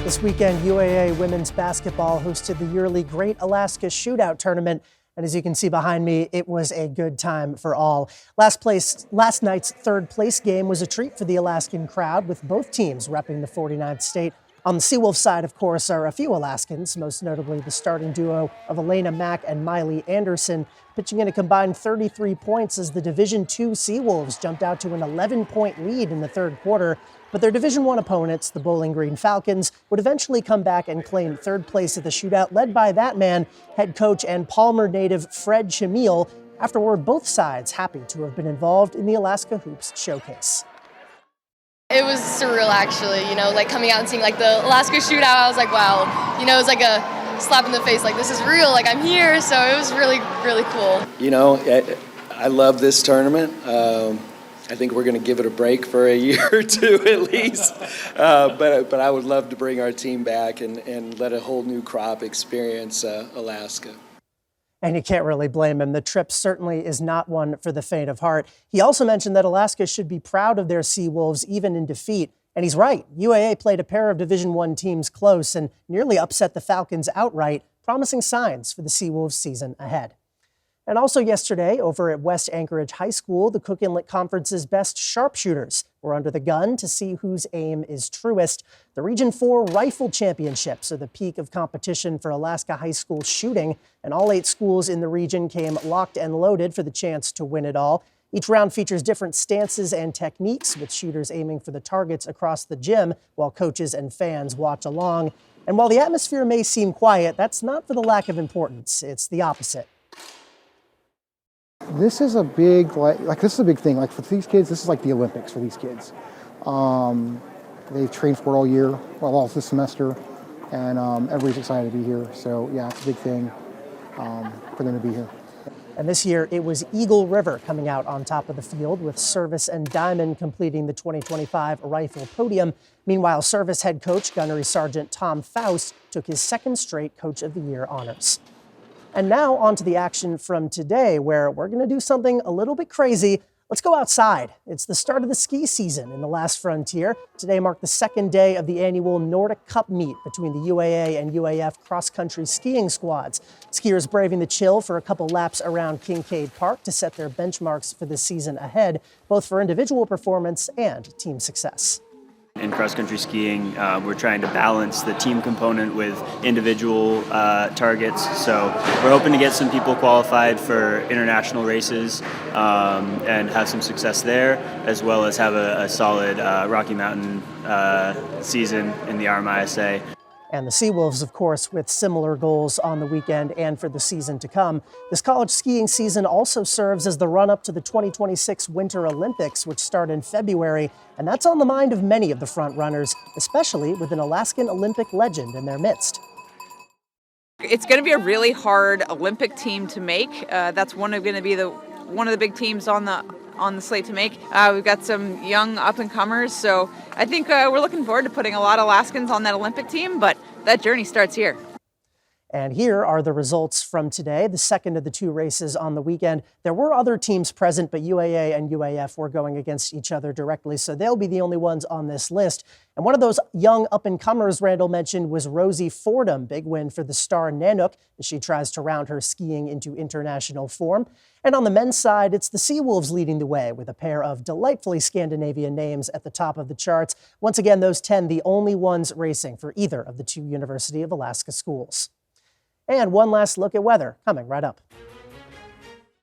This weekend, UAA women's basketball hosted the yearly Great Alaska Shootout tournament. And as you can see behind me, it was a good time for all. Last night's third place game was a treat for the Alaskan crowd, with both teams repping the 49th state. On the Seawolves side, of course, are a few Alaskans, most notably the starting duo of Elena Mack and Miley Anderson, pitching in a combined 33 points as the Division II Seawolves jumped out to an 11-point lead in the third quarter. But their Division I opponents, the Bowling Green Falcons, would eventually come back and claim third place at the shootout, led by that man, head coach and Palmer native Fred Chamiel. Afterward, both sides happy to have been involved in the Alaska Hoops Showcase. It was surreal, actually, like coming out and seeing like the Alaska Shootout. I was like, wow, it was like a slap in the face, like this is real, like I'm here. So it was really, really cool. I love this tournament. I think we're going to give it a break for a year or two at least. But I would love to bring our team back and let a whole new crop experience Alaska. And you can't really blame him. The trip certainly is not one for the faint of heart. He also mentioned that Alaska should be proud of their Seawolves even in defeat. And he's right. UAA played a pair of Division I teams close and nearly upset the Falcons outright, promising signs for the Seawolves season ahead. And also yesterday, over at West Anchorage High School, the Cook Inlet Conference's best sharpshooters were under the gun to see whose aim is truest. The Region 4 Rifle Championships are the peak of competition for Alaska high school shooting, and all 8 schools in the region came locked and loaded for the chance to win it all. Each round features different stances and techniques, with shooters aiming for the targets across the gym while coaches and fans watch along. And while the atmosphere may seem quiet, that's not for the lack of importance. It's the opposite. This is a big, this is a big thing. Like for these kids, this is like the Olympics for these kids. They've trained for it all year, all this semester, and everybody's excited to be here. So yeah, it's a big thing for them to be here. And this year, it was Eagle River coming out on top of the field, with Service and Diamond completing the 2025 rifle podium. Meanwhile, Service head coach Gunnery Sergeant Tom Faust took his second straight Coach of the Year honors. And now on to the action from today, where we're going to do something a little bit crazy. Let's go outside. It's the start of the ski season in the last frontier. Today marked the second day of the annual Nordic Cup meet between the UAA and UAF cross-country skiing squads. Skiers braving the chill for a couple laps around Kincaid Park to set their benchmarks for the season ahead, both for individual performance and team success. In cross-country skiing, we're trying to balance the team component with individual targets. So we're hoping to get some people qualified for international races and have some success there, as well as have a solid Rocky Mountain season in the RMISA. And the Seawolves, of course, with similar goals on the weekend and for the season to come. This college skiing season also serves as the run-up to the 2026 Winter Olympics, which start in February. And that's on the mind of many of the front-runners, especially with an Alaskan Olympic legend in their midst. It's going to be a really hard Olympic team to make. That's one of the big teams on the slate to make. We've got some young up-and-comers, so I think we're looking forward to putting a lot of Alaskans on that Olympic team, but that journey starts here. And here are the results from today, the second of the 2 races on the weekend. There were other teams present, but UAA and UAF were going against each other directly, so they'll be the only ones on this list. And one of those young up-and-comers Randall mentioned was Rosie Fordham. Big win for the star Nanook as she tries to round her skiing into international form. And on the men's side, it's the Seawolves leading the way with a pair of delightfully Scandinavian names at the top of the charts. Once again, those 10 the only ones racing for either of the 2 University of Alaska schools. And one last look at weather coming right up.